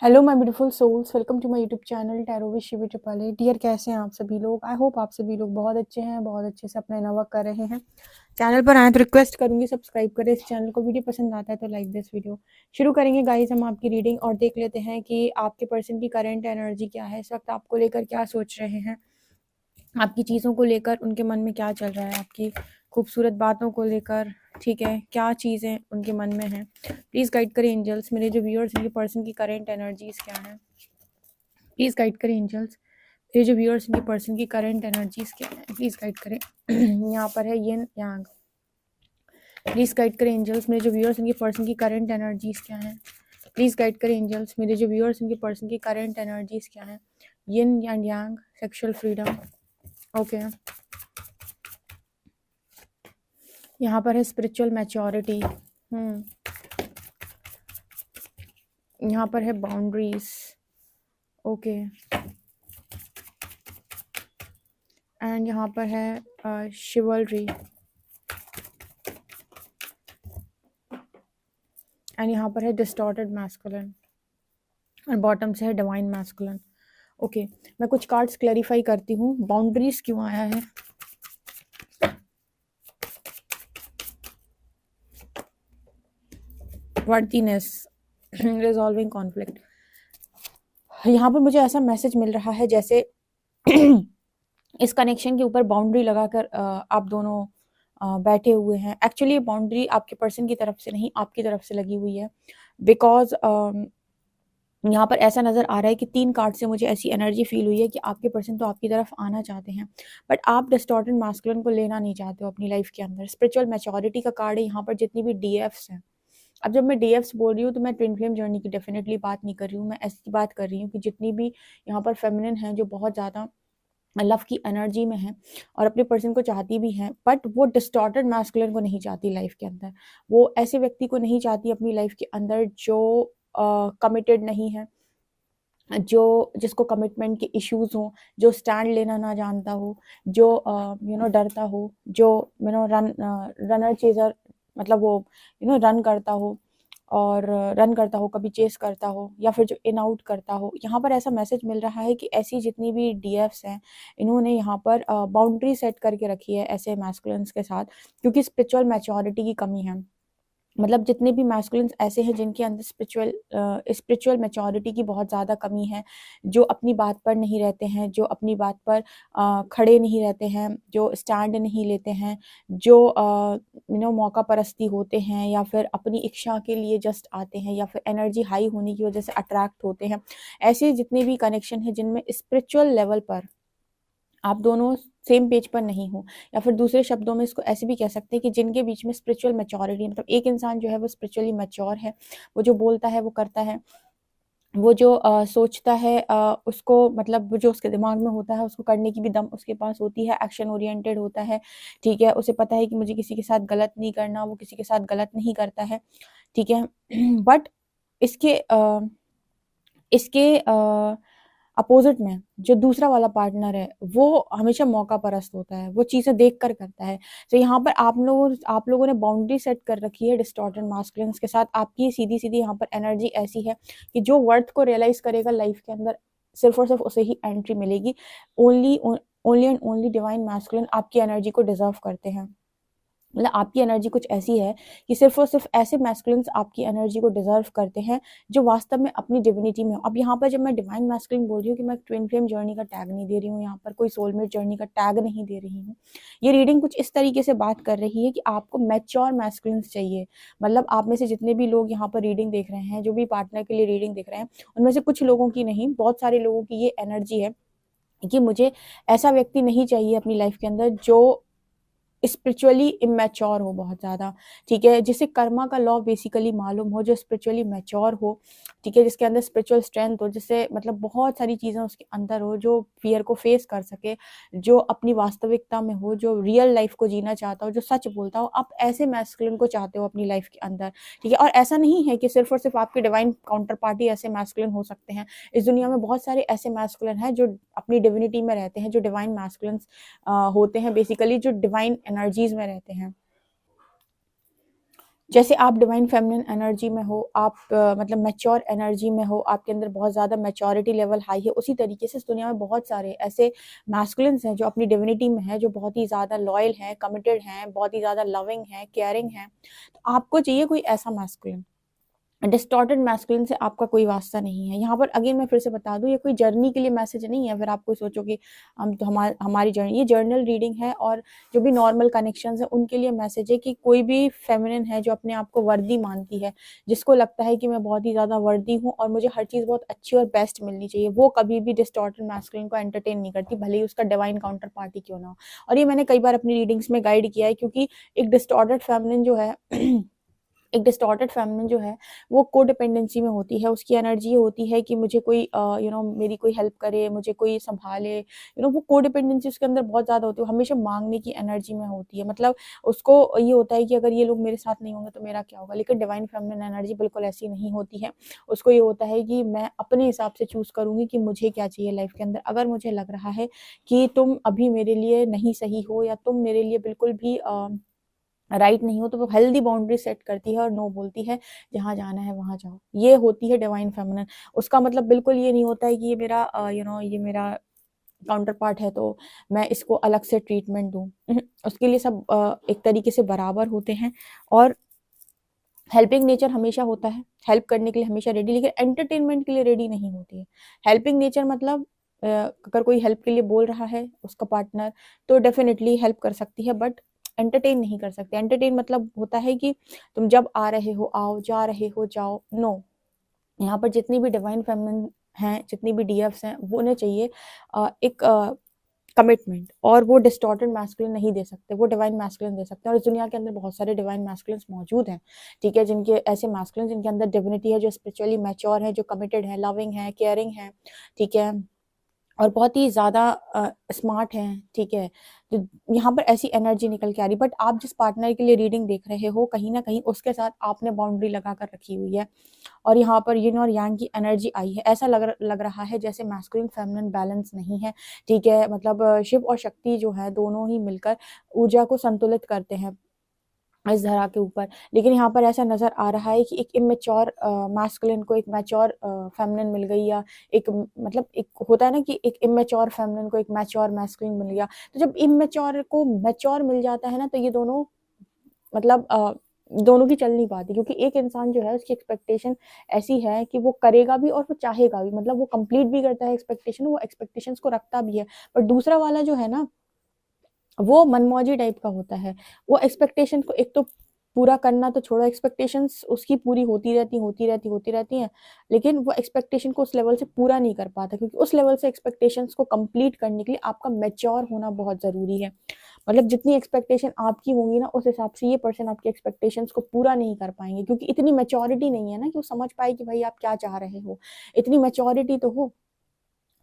Hello my beautiful souls, welcome to my YouTube channel tarot with Shivi triple. Dear, कैसे हैं आप सभी लोग? आई होप आप सभी लोग बहुत अच्छे हैं, बहुत अच्छे से अपना इनर वर्क कर रहे हैं। चैनल पर आए तो रिक्वेस्ट करूंगी सब्सक्राइब करें इस चैनल को। वीडियो पसंद आता है तो लाइक दिस वीडियो। शुरू करेंगे गाइस हम आपकी रीडिंग और देख लेते हैं कि आपके पर्सन की करंट एनर्जी क्या है, इस वक्त आपको लेकर क्या सोच रहे हैं, आपकी चीज़ों को लेकर उनके मन में क्या चल रहा है, आपकी खूबसूरत बातों को लेकर, ठीक है, क्या चीज़ें उनके मन में हैं। प्लीज़ गाइड करें एंजल्स, मेरे जो व्यूअर्स हैं, पर्सन की करेंट एनर्जीज क्या है। प्लीज़ गाइड करें एंजल्स, मेरे जो व्यूअर्स हैं, पर्सन की करेंट एनर्जीज क्या है। प्लीज़ गाइड करें। यहाँ पर है यिन यांग। प्लीज़ गाइड करें एंजल्स, मेरे जो व्यूअर्स हैं, पर्सन की करेंट एनर्जीज क्या है। प्लीज़ गाइड करें एंजल्स, मेरे जो व्यूअर्स हैं, पर्सन की करेंट एनर्जीज क्या है। Yin and yang, sexual freedom. Okay, यहाँ पर है स्पिरिचुअल मैच्योरिटी। यहाँ पर है बाउंड्रीज। ओके, एंड यहाँ पर है शिवलरी, एंड यहाँ पर है डिस्टॉर्टेड मैस्कुलिन, और बॉटम से है डिवाइन मैस्कुलिन। ओके, मैं कुछ कार्ड्स क्लैरिफाई करती हूँ। बाउंड्रीज क्यों आया है, वर्दीनेस, रिजॉल्विंग कॉन्फ्लिक्ट। यहाँ पर मुझे ऐसा मैसेज मिल रहा है जैसे इस कनेक्शन के ऊपर बाउंड्री लगाकर आप दोनों बैठे हुए हैं। एक्चुअली ये बाउंड्री आपके पर्सन की तरफ से नहीं, आपकी तरफ से लगी हुई है। बिकॉज यहाँ पर ऐसा नज़र आ रहा है कि 3 कार्ड से मुझे ऐसी एनर्जी फील हुई है कि आपके पर्सन तो आपकी तरफ आना चाहते हैं, बट आप डिस्टॉर्टेड मैस्कुलिन को लेना नहीं चाहते हो अपनी लाइफ के अंदर। स्पिरिचुअल मैच्योरिटी का कार्ड है यहाँ पर, जितनी भी डीएफ्स हैं। अब जब मैं डीएफ्स बोल रही हूँ तो मैं ट्विन फ्लेम जर्नी की डेफिनेटली बात नहीं कर रही हूँ, मैं ऐसी बात कर रही हूँ कि जितनी भी यहाँ पर फेमिनिन हैं जो बहुत ज़्यादा लव की एनर्जी में है और अपने पर्सन को चाहती भी हैं, बट वो डिस्टॉर्टेड मैस्कुलिन को नहीं चाहती लाइफ के अंदर। वो ऐसे व्यक्ति को नहीं चाहती अपनी लाइफ के अंदर जो कमिटेड नहीं है, जो जिसको कमिटमेंट के इश्यूज हो, जो स्टैंड लेना ना जानता हो, जो डरता हो, जो रनर चेजर, मतलब वो रन करता हो और रन करता हो, कभी चेस करता हो, या फिर जो इन आउट करता हो। यहाँ पर ऐसा मैसेज मिल रहा है कि ऐसी जितनी भी डीएफ्स हैं, इन्होंने यहाँ पर बाउंड्री सेट करके रखी है ऐसे मैस्कुलिन्स के साथ, क्योंकि स्पिरिचुअल मैच्योरिटी की कमी है। मतलब जितने भी मैस्कुलिन्स ऐसे हैं जिनके अंदर स्पिरिचुअल मैच्योरिटी की बहुत ज़्यादा कमी है, जो अपनी बात पर नहीं रहते हैं, जो अपनी बात पर खड़े नहीं रहते हैं, जो स्टैंड नहीं लेते हैं, जो मौका परस्ती होते हैं, या फिर अपनी इच्छा के लिए जस्ट आते हैं, या फिर एनर्जी हाई होने की वजह से अट्रैक्ट होते हैं। ऐसे जितने भी कनेक्शन हैं जिनमें स्पिरिचुअल लेवल पर आप दोनों सेम पेज पर नहीं हो, या फिर दूसरे शब्दों में इसको ऐसे भी कह सकते हैं कि जिनके बीच में स्पिरिचुअल मैच्योरिटी, मतलब एक इंसान जो है वो स्पिरिचुअली मैच्योर है, वो जो बोलता है वो करता है, वो जो सोचता है उसको, मतलब वो जो उसके दिमाग में होता है उसको करने की भी दम उसके पास होती है, एक्शन ओरिएंटेड होता है, ठीक है। उसे पता है कि मुझे किसी के साथ गलत नहीं करना, वो किसी के साथ गलत नहीं करता है, ठीक है। बट इसके इसके अपोजिट में जो दूसरा वाला पार्टनर है वो हमेशा मौका परस्त होता है, वो चीज़ें देख कर करता है। तो यहाँ पर आप लोगों ने बाउंड्री सेट कर रखी है डिस्टॉर्टेड मास्कुलिन्स के साथ। आपकी सीधी सीधी यहाँ पर एनर्जी ऐसी है कि जो वर्थ को रियलाइज करेगा लाइफ के अंदर, सिर्फ और सिर्फ उसे ही एंट्री मिलेगी। Only only and only divine masculine आपकी एनर्जी को डिजर्व करते हैं। मतलब आपकी एनर्जी कुछ ऐसी है कि सिर्फ और सिर्फ ऐसे मैस्कुलिन्स आपकी एनर्जी को डिजर्व करते हैं जो वास्तव में अपनी डिविनिटी में हो। अब यहाँ पर जब मैं डिवाइन मैस्कुलिन बोल रही हूँ कि मैं ट्विन फ्लेम जर्नी का टैग नहीं दे रही हूँ, यहाँ पर कोई सोलमेट जर्नी का टैग नहीं दे रही हूँ। ये रीडिंग कुछ इस तरीके से बात कर रही है कि आपको मैच्योर मैस्कुलिन्स चाहिए। मतलब आप में से जितने भी लोग यहाँ पर रीडिंग देख रहे हैं, जो भी पार्टनर के लिए रीडिंग देख रहे हैं, उनमें से कुछ लोगों की नहीं, बहुत सारे लोगों की ये एनर्जी है कि मुझे ऐसा व्यक्ति नहीं चाहिए अपनी लाइफ के अंदर जो स्पिरिचुअली इमेच्योर हो बहुत ज़्यादा, ठीक है, जिसे कर्मा का लॉ बेसिकली मालूम हो, जो स्पिरिचुअली मैच्योर हो, ठीक है, जिसके अंदर स्पिरिचुअल स्ट्रेंथ हो, जिससे मतलब बहुत सारी चीज़ें उसके अंदर हो, जो फियर को फेस कर सके, जो अपनी वास्तविकता में हो, जो रियल लाइफ को जीना चाहता हो, जो सच बोलता हो। आप ऐसे मैस्कुलिन को चाहते हो अपनी लाइफ के अंदर, ठीक है। और ऐसा नहीं है कि सिर्फ और सिर्फ आपके डिवाइन काउंटर पार्टी ऐसे मैस्कुलिन हो सकते हैं। इस दुनिया में बहुत सारे ऐसे मैस्कुलिन हैं जो अपनी डिविनिटी में रहते हैं, जो डिवाइन मैस्कुलिन होते हैं, बेसिकली जो डिवाइन एनर्जीज में रहते हैं। जैसे आप डिवाइन फेमिनिन एनर्जी में हो, आप मतलब मैच्योर एनर्जी में हो, आपके अंदर बहुत ज़्यादा मैच्योरिटी लेवल हाई है, उसी तरीके से इस दुनिया में बहुत सारे ऐसे मैस्कुलिन्स हैं जो अपनी डिविनिटी में हैं, जो बहुत ही ज़्यादा लॉयल हैं, कमिटेड हैं, बहुत ही ज़्यादा लविंग हैं, केयरिंग हैं। तो आपको चाहिए कोई ऐसा मैस्कुलिन। डिस्टॉर्टेड मैस्कुलिन से आपका कोई वास्ता नहीं है। यहाँ पर अगेन मैं फिर से बता दूँ, ये कोई जर्नी के लिए मैसेज नहीं है, फिर आप कोई सोचो कि हम तो हमारी जर्नी, ये जर्नल रीडिंग है और जो भी नॉर्मल कनेक्शंस हैं उनके लिए मैसेज है कि कोई भी फेमिनिन है जो अपने आप को वर्दी मानती है, जिसको लगता है कि मैं बहुत ही ज़्यादा वर्दी हूँ और मुझे हर चीज़ बहुत अच्छी और बेस्ट मिलनी चाहिए, वो कभी भी डिस्टॉर्टेड मैस्कुलिन को एंटरटेन नहीं करती, भले ही उसका डिवाइन काउंटर पार्टी क्यों ना हो। और ये मैंने कई बार अपनी रीडिंग्स में गाइड किया है, क्योंकि एक डिस्टॉर्टेड फेमिनिन जो है एक डिस्टॉर्टेड फेमिनिन जो है वो कोडिपेंडेंसी में होती है। उसकी एनर्जी होती है कि मुझे कोई मेरी कोई हेल्प करे, मुझे कोई संभाले, वो कोडिपेंडेंसी उसके अंदर बहुत ज़्यादा होती है, हमेशा मांगने की एनर्जी में होती है। मतलब उसको ये होता है कि अगर ये लोग मेरे साथ नहीं होंगे तो मेरा क्या होगा। लेकिन डिवाइन फेमिनिन एनर्जी बिल्कुल ऐसी नहीं होती है। उसको ये होता है कि मैं अपने हिसाब से चूज़ करूँगी कि मुझे क्या चाहिए लाइफ के अंदर। अगर मुझे लग रहा है कि तुम अभी मेरे लिए नहीं सही हो या तुम मेरे लिए बिल्कुल भी राइट नहीं हो, तो वो हेल्दी बाउंड्री सेट करती है और नो बोलती है, जहाँ जाना है वहाँ जाओ। ये होती है डिवाइन फेमिनिन। उसका मतलब बिल्कुल ये नहीं होता है कि ये मेरा ये मेरा काउंटर पार्ट है तो मैं इसको अलग से ट्रीटमेंट दूँ। उसके लिए सब एक तरीके से बराबर होते हैं और हेल्पिंग नेचर हमेशा होता है, हेल्प करने के लिए हमेशा रेडी, लेकिन एंटरटेनमेंट के लिए रेडी नहीं होती है। हेल्पिंग नेचर मतलब अगर कोई हेल्प के लिए बोल रहा है उसका पार्टनर, तो डेफिनेटली हेल्प कर सकती है, बट एंटरटेन नहीं कर सकते। एंटरटेन मतलब होता है कि तुम जब आ रहे हो आओ, जा रहे हो जाओ, नो। यहाँ पर जितनी भी डिवाइन फेमिनिन हैं, जितनी भी डीएफ्स हैं, वो उन्हें चाहिए एक कमिटमेंट, और वो डिस्टॉर्टेड मैस्कुलिन नहीं दे सकते, वो डिवाइन मैस्कुलिन दे सकते हैं। और इस दुनिया के अंदर बहुत सारे डिवाइन मैस्कुलिन्स मौजूद हैं, ठीक है, जिनके ऐसे मैस्कुलिन जिनके अंदर डिविनिटी है, जो स्पिरिचुअली मैच्योर है, जो कमिटेड है, लविंग है, केयरिंग है, ठीक है, और बहुत ही ज़्यादा स्मार्ट हैं, ठीक है। तो यहाँ पर ऐसी एनर्जी निकल के आ रही, बट आप जिस पार्टनर के लिए रीडिंग देख रहे हो, कहीं न कहीं उसके साथ आपने बाउंड्री लगा कर रखी हुई है और यहाँ पर यिन और यांग की एनर्जी आई है। ऐसा लग रहा है जैसे मैस्कुलिन फेमिनिन बैलेंस नहीं है, ठीक है। मतलब शिव और शक्ति जो है दोनों ही मिलकर ऊर्जा को संतुलित करते हैं इस धरा के ऊपर। लेकिन यहाँ पर ऐसा नज़र आ रहा है कि एक इमैच्योर मैस्कुलिन को एक मैच्योर फेमिनिन मिल गई, या एक मतलब एक होता है ना कि एक इमैच्योर फेमिनिन को एक मैच्योर मैस्कुलिन मिल गया। तो जब इमैच्योर को मैच्योर मिल जाता है ना, तो ये दोनों मतलब दोनों की चल नहीं पाती, क्योंकि एक इंसान जो है उसकी एक्सपेक्टेशन ऐसी है कि वो करेगा भी और वो चाहेगा भी, मतलब वो कंप्लीट भी करता है एक्सपेक्टेशन, वो एक्सपेक्टेशंस को रखता भी है। पर दूसरा वाला जो है ना, वो मनमौजी टाइप का होता है। वो एक्सपेक्टेशन को एक तो पूरा करना तो छोड़ो, एक्सपेक्टेशंस उसकी पूरी होती रहती हैं, लेकिन वो एक्सपेक्टेशन को उस लेवल से पूरा नहीं कर पाता, क्योंकि उस लेवल से एक्सपेक्टेशंस को कंप्लीट करने के लिए आपका मैच्योर होना बहुत ज़रूरी है। मतलब जितनी एक्सपेक्टेशन आपकी होंगी ना, उस हिसाब से ये पर्सन आपकी एक्सपेक्टेशंस को पूरा नहीं कर पाएँगे, क्योंकि इतनी मैच्योरिटी नहीं है ना कि वो समझ पाए कि भाई आप क्या चाह रहे हो। इतनी मैच्योरिटी तो हो।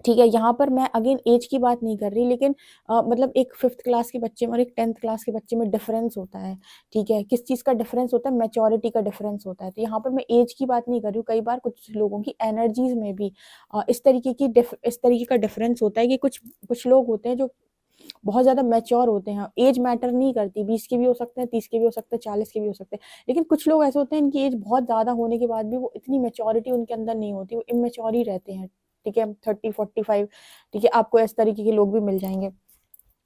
ठीक है, यहाँ पर मैं अगेन ऐज की बात नहीं कर रही, लेकिन मतलब एक 5th क्लास के बच्चे में और एक 10th क्लास के बच्चे में डिफरेंस होता है, ठीक है? किस चीज़ का डिफरेंस होता है? मैच्योरिटी का डिफरेंस होता है। तो यहाँ पर मैं ऐज की बात नहीं कर रही हूँ, कई बार कुछ लोगों की एनर्जीज़ में भी इस तरीके का डिफरेंस होता है कि कुछ कुछ लोग होते हैं जो बहुत ज़्यादा मैच्योर होते हैं। ऐज मैटर नहीं करती, 20 के भी हो सकते हैं, 30 के भी हो सकते हैं, 40 के भी हो सकते हैं। लेकिन कुछ लोग ऐसे होते हैं, इनकी ऐज बहुत ज़्यादा होने के बाद भी वो इतनी मैच्योरिटी उनके अंदर नहीं होती, वो इमैच्योर ही रहते हैं, ठीक है? 30-45, ठीक है? आपको इस तरीके के लोग भी मिल जाएँगे।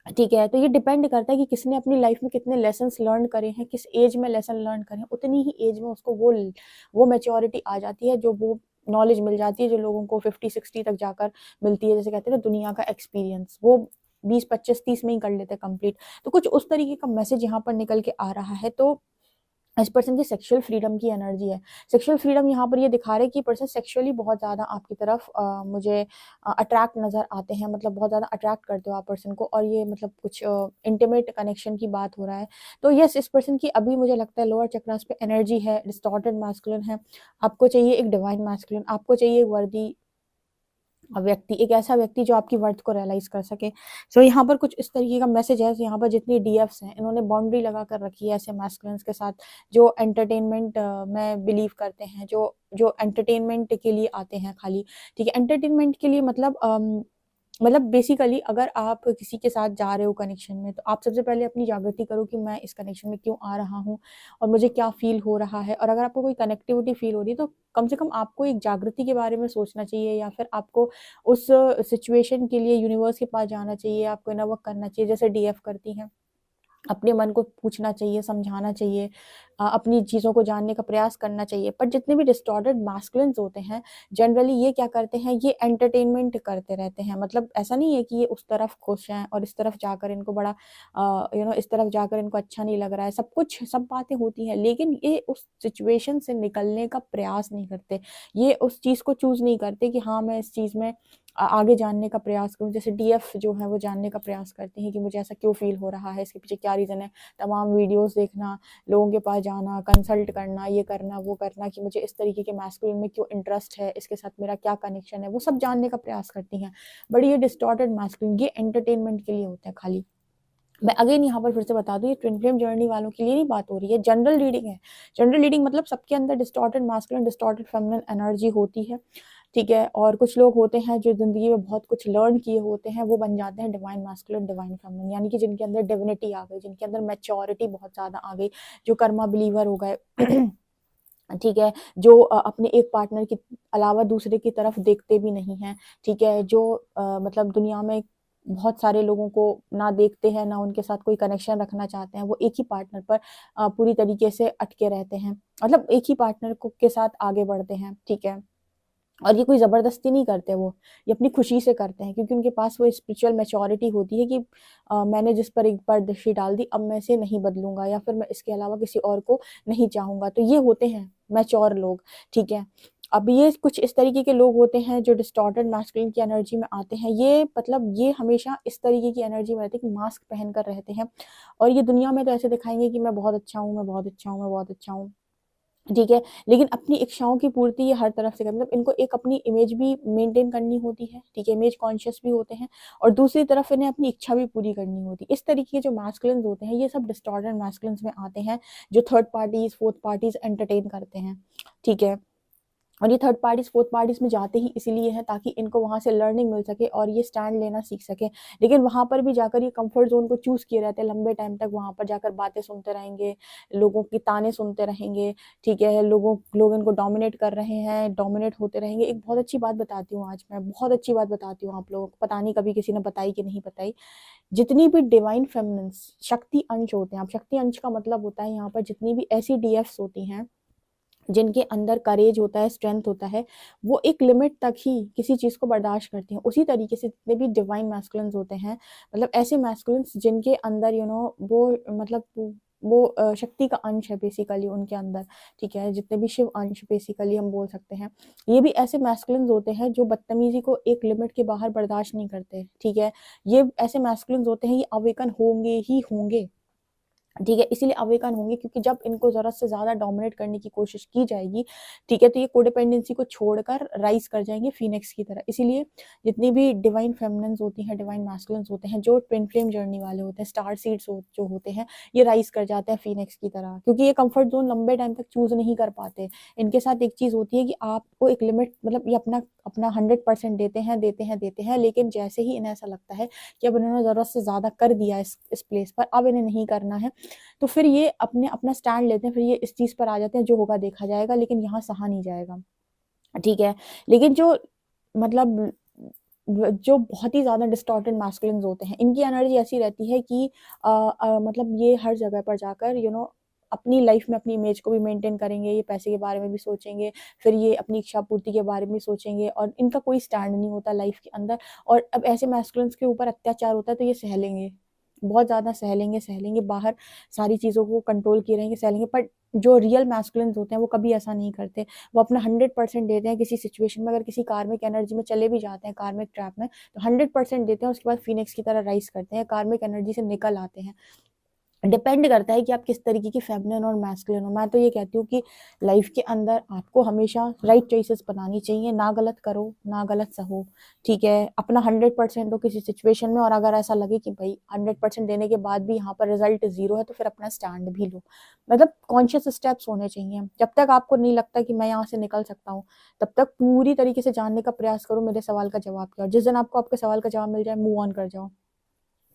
ठीक है, तो ये डिपेंड करता है कि किसने अपनी लाइफ में कितने लेसन्स लर्न करे हैं, किस एज में लेसन लर्न करे हैं, उतनी ही एज में उसको वो मैच्योरिटी आ जाती है, जो वो नॉलेज मिल जाती है, जो लोगों को 50-60 तक जाकर मिलती है। जैसे कहते हैं ना, दुनिया का एक्सपीरियंस, वो 20, 25, 30 में ही कर लेते हैं कंप्लीट। तो कुछ उस तरीके का मैसेज यहाँ पर निकल के आ रहा है। तो इस पर्सन की सेक्सुअल फ्रीडम की एनर्जी है। सेक्सुअल फ्रीडम यहाँ पर ये दिखा रहा है कि पर्सन सेक्सुअली बहुत ज़्यादा आपकी तरफ मुझे अट्रैक्ट नज़र आते हैं, मतलब बहुत ज़्यादा अट्रैक्ट करते हो आप पर्सन को, और ये मतलब कुछ इंटीमेट कनेक्शन की बात हो रहा है। तो यस, इस पर्सन की अभी मुझे लगता है लोअर चक्रास पे एनर्जी है, डिस्टॉर्टेड मैस्कुलिन है। आपको चाहिए एक डिवाइन मैस्कुलिन, आपको चाहिए एक वर्दी व्यक्ति, एक ऐसा व्यक्ति जो आपकी वर्थ को रियलाइज़ कर सके। सो यहाँ पर कुछ इस तरीके का मैसेज है। यहाँ पर जितनी डीएफ्स हैं, इन्होंने बाउंड्री लगा कर रखी है ऐसे मैस्कुलिन्स के साथ, जो एंटरटेनमेंट में बिलीव करते हैं, जो जो एंटरटेनमेंट के लिए आते हैं खाली, ठीक है? एंटरटेनमेंट के लिए मतलब मतलब बेसिकली अगर आप किसी के साथ जा रहे हो कनेक्शन में, तो आप सबसे पहले अपनी जागृति करो कि मैं इस कनेक्शन में क्यों आ रहा हूँ और मुझे क्या फ़ील हो रहा है। और अगर आपको कोई कनेक्टिविटी फ़ील हो रही है, तो कम से कम आपको एक जागृति के बारे में सोचना चाहिए, या फिर आपको उस सिचुएशन के लिए यूनिवर्स के पास जाना चाहिए, आपको इनर वर्क करना चाहिए, जैसे डीएफ करती हैं। अपने मन को पूछना चाहिए, समझाना चाहिए, अपनी चीज़ों को जानने का प्रयास करना चाहिए। पर जितने भी डिस्टॉर्टेड मैस्कुलिन्स होते हैं, जनरली ये क्या करते हैं, ये एंटरटेनमेंट करते रहते हैं। मतलब ऐसा नहीं है कि ये उस तरफ खुश हैं और इस तरफ जाकर इनको बड़ा इस तरफ जाकर इनको अच्छा नहीं लग रहा है। सब बातें होती हैं, लेकिन ये उस सिचुएशन से निकलने का प्रयास नहीं करते। ये उस चीज़ को चूज़ नहीं करते कि हाँ, मैं इस चीज़ में आगे जानने का प्रयास करूँ। जैसे डीएफ जो है वो जानने का प्रयास करती हैं कि मुझे ऐसा क्यों फ़ील हो रहा है, इसके पीछे क्या रीज़न है। तमाम वीडियोज़ देखना, लोगों के पास जाना, कंसल्ट करना, ये करना, वो करना कि मुझे इस तरीके के मैस्कुलिन में क्यों इंटरेस्ट है, इसके साथ मेरा क्या कनेक्शन है, वो सब जानने का प्रयास करती हैं। बट ये डिस्टॉर्टेड मैस्कुलिन ये एंटरटेनमेंट के लिए होते हैं खाली। मैं अगेन यहाँ पर फिर से बता दूँ, ये ट्विन फ्लेम जर्नी वालों के लिए नहीं बात हो रही है, जनरल रीडिंग है। जनरल रीडिंग मतलब सबके अंदर distorted masculine, distorted feminine energy होती है, ठीक है। और कुछ लोग होते हैं जो ज़िंदगी में बहुत कुछ लर्न किए होते हैं, वो बन जाते हैं डिवाइन मैस्कुलिन, डिवाइन फेमिनिन, यानी कि जिनके अंदर डिविनिटी आ गई, जिनके अंदर मैच्योरिटी बहुत ज़्यादा आ गई, जो कर्मा बिलीवर हो गए। ठीक है, जो अपने एक पार्टनर के अलावा दूसरे की तरफ देखते भी नहीं हैं, ठीक है, जो मतलब दुनिया में बहुत सारे लोगों को ना देखते हैं, ना उनके साथ कोई कनेक्शन रखना चाहते हैं, वो एक ही पार्टनर पर पूरी तरीके से अटके रहते हैं, मतलब एक ही पार्टनर को के साथ आगे बढ़ते हैं, ठीक है। और ये कोई ज़बरदस्ती नहीं करते वो, ये अपनी खुशी से करते हैं, क्योंकि उनके पास वो स्पिरिचुअल मैच्योरिटी होती है कि मैंने जिस पर एक बार दृष्टि डाल दी, अब मैं इसे नहीं बदलूँगा, या फिर मैं इसके अलावा किसी और को नहीं चाहूँगा। तो ये होते हैं मैच्योर लोग, ठीक है। अब ये कुछ इस तरीके के लोग होते हैं जो डिस्टॉर्टेड मैस्कुलिन की एनर्जी में आते हैं। ये मतलब ये हमेशा इस तरीके की एनर्जी में रहते हैं कि मास्क पहनकर रहते हैं, और ये दुनिया में तो ऐसे दिखाएँगे कि मैं बहुत अच्छा हूँ, मैं बहुत अच्छा हूँ, मैं बहुत अच्छा हूँ। ठीक है, लेकिन अपनी इच्छाओं की पूर्ति ये हर तरफ से कर, मतलब इनको एक अपनी इमेज भी मेंटेन करनी होती है, ठीक है, इमेज कॉन्शियस भी होते हैं, और दूसरी तरफ इन्हें अपनी इच्छा भी पूरी करनी होती है। इस तरीके के जो मैस्कुलिन्स होते हैं, ये सब डिस्टॉर्टेड मैस्कुलिन्स में आते हैं, जो third parties, fourth parties entertain करते हैं, ठीक है। और ये थर्ड पार्टीज़, फोर्थ पार्टीज़ में जाते ही इसीलिए हैं ताकि इनको वहाँ से लर्निंग मिल सके और ये स्टैंड लेना सीख सकें। लेकिन वहाँ पर भी जाकर ये कंफर्ट ज़ोन को चूज़ किए रहते हैं, लंबे टाइम तक वहाँ पर जाकर बातें सुनते रहेंगे, लोगों की ताने सुनते रहेंगे, ठीक है, लोग इनको डोमिनेट कर रहे हैं, डोमिनेट होते रहेंगे। एक बहुत अच्छी बात बताती हूँ आज मैं, बहुत अच्छी बात बताती हूँ आप लोगों को, पता नहीं कभी किसी ने बताई कि नहीं बताई। जितनी भी डिवाइन फेमिनिन्स शक्ति अंश होते हैं, अब शक्ति अंश का मतलब होता है यहाँ पर जितनी भी ऐसी डीएफ्स होती हैं, जिनके अंदर करेज होता है, स्ट्रेंथ होता है, वो एक लिमिट तक ही किसी चीज़ को बर्दाश्त करती हैं। उसी तरीके से जितने भी डिवाइन मैस्कुलिन्स होते हैं, मतलब ऐसे मैस्कुलिन्स जिनके अंदर वो मतलब वो शक्ति का अंश है बेसिकली उनके अंदर, ठीक है? जितने भी शिव अंश बेसिकली हम बोल सकते हैं। ये भी ऐसे मैस्कुलिन्स होते हैं जो बदतमीज़ी को एक लिमिट के बाहर बर्दाश्त नहीं करते, ठीक है? ये ऐसे मैस्कुलिन्स होते हैं, ये अवेकन होंगे ही होंगे। ठीक है, इसीलिए अवेकन होंगे, क्योंकि जब इनको ज़रूरत से ज़्यादा डोमिनेट करने की कोशिश की जाएगी, ठीक है, तो ये कोडिपेंडेंसी को छोड़कर राइज़ कर जाएँगे फ़ीनिक्स की तरह। इसीलिए जितनी भी डिवाइन फेमिनिन्स होती हैं, डिवाइन मैस्कुलिन्स होते हैं, जो ट्विन फ्लेम जर्नी वाले होते हैं, स्टार सीड्स जो होते हैं, ये राइज़ कर जाते हैं फ़ीनिक्स की तरह, क्योंकि ये कम्फर्ट ज़ोन लंबे टाइम तक चूज़ नहीं कर पाते। इनके साथ एक चीज़ होती है कि आपको एक लिमिट, मतलब ये अपना अपना 100% देते हैं, देते हैं, देते हैं, लेकिन जैसे ही इन्हें ऐसा लगता है कि अब इन्होंने ज़रूरत से ज़्यादा कर दिया इस प्लेस पर, अब इन्हें नहीं करना है, तो फिर ये अपना स्टैंड लेते हैं, फिर ये इस चीज़ पर आ जाते हैं, जो होगा देखा जाएगा, लेकिन यहाँ सहा नहीं जाएगा, ठीक है। लेकिन जो मतलब जो बहुत ही ज़्यादा डिस्टॉर्टेड मैस्कुलिन्स होते हैं, इनकी एनर्जी ऐसी रहती है कि मतलब ये हर जगह पर जाकर अपनी लाइफ में अपनी इमेज को भी मेंटेन करेंगे, ये पैसे के बारे में भी सोचेंगे, फिर ये अपनी इच्छा पूर्ति के बारे में भी सोचेंगे, और इनका कोई स्टैंड नहीं होता लाइफ के अंदर। और अब ऐसे मैस्कुलिन्स के ऊपर अत्याचार होता है तो ये सह लेंगे, बहुत ज़्यादा सह लेंगे, सह लेंगे, बाहर सारी चीज़ों को कंट्रोल किए रहेंगे, सह लेंगे। पर जो रियल मैस्कुलिन्स होते हैं वो कभी ऐसा नहीं करते, वो अपना 100% देते हैं किसी सिचुएशन में। अगर किसी कार्मिक एनर्जी में चले भी जाते हैं, कार्मिक ट्रैप में, तो 100% देते हैं, उसके बाद फ़ीनिक्स की तरह राइज़ करते हैं, कार्मिक एनर्जी से निकल आते हैं। डिपेंड करता है कि आप किस तरीके की फेमिनिन और मैस्कुलिन हो। मैं तो ये कहती हूँ कि लाइफ के अंदर आपको हमेशा राइट चॉइसेस बनानी चाहिए, ना गलत करो ना गलत सहो, ठीक है। अपना 100% दो किसी सिचुएशन में, और अगर ऐसा लगे कि भाई 100% देने के बाद भी यहाँ पर रिजल्ट जीरो है तो फिर अपना स्टैंड भी लो। मतलब कॉन्शियस स्टेप्स होने चाहिए। जब तक आपको नहीं लगता कि मैं यहाँ से निकल सकता हूँ, तब तक पूरी तरीके से जानने का प्रयास करो मेरे सवाल का जवाब क्या। और जिस दिन आपको आपके सवाल का जवाब मिल जाए, मूव ऑन कर जाओ,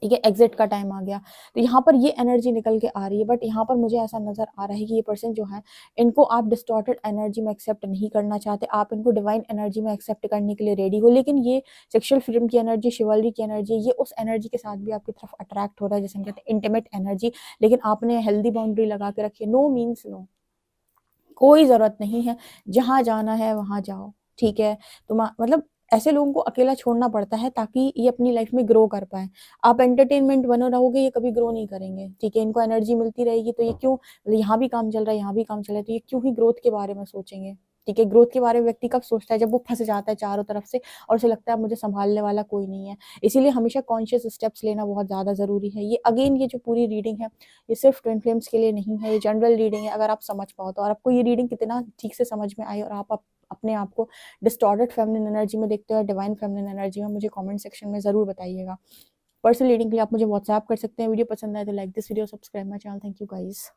ठीक है। एग्जिट का टाइम आ गया। तो यहाँ पर ये एनर्जी निकल के आ रही है, बट यहाँ पर मुझे ऐसा नजर आ रहा है कि ये पर्सन जो है, इनको आप डिस्टॉर्टेड एनर्जी में एक्सेप्ट नहीं करना चाहते, आप इनको डिवाइन एनर्जी में एक्सेप्ट करने के लिए रेडी हो। लेकिन ये सेक्सुअल फ्रीडम की एनर्जी, शिवलरी की एनर्जी, ये उस एनर्जी के साथ भी आपकी तरफ अट्रैक्ट हो रहा है, जैसे हम कहते हैं इंटीमेट एनर्जी। लेकिन आपने हेल्दी बाउंड्री लगा के रखी है, नो मीन्स नो, कोई जरूरत नहीं है, जहां जाना है वहां जाओ, ठीक है। तो मतलब ऐसे लोगों को अकेला छोड़ना पड़ता है ताकि ये अपनी लाइफ में ग्रो कर पाए। आप एंटरटेनमेंट बनो रहोगे, ये कभी ग्रो नहीं करेंगे, ठीक है। इनको एनर्जी मिलती रहेगी तो ये क्यों, यहाँ भी काम चल रहा है यहाँ भी काम चल रहा है, तो ये क्यों ही ग्रोथ के बारे में सोचेंगे, ठीक है। ग्रोथ के बारे में व्यक्ति कब सोचता है, जब वो फंस जाता है चारों तरफ से और उसे लगता है मुझे संभालने वाला कोई नहीं है। इसीलिए हमेशा कॉन्शियस स्टेप्स लेना बहुत ज्यादा जरूरी है। ये अगेन, ये जो पूरी रीडिंग है, ये सिर्फ ट्विन फ्लेम्स के लिए नहीं है, ये जनरल रीडिंग है। अगर आप समझ पाओ तो, और आपको ये रीडिंग कितना ठीक से समझ में आई, और आप अपने आप को डिस्टॉर्टेड फेमिनिन एनर्जी में देखते हो, डिवाइन फेमिनिन एनर्जी में, मुझे कमेंट सेक्शन में जरूर बताइएगा। पर्सनल रीडिंग के लिए आप मुझे व्हाट्सएप कर सकते हैं। वीडियो पसंद आए तो like this video, subscribe my channel. Thank you guys.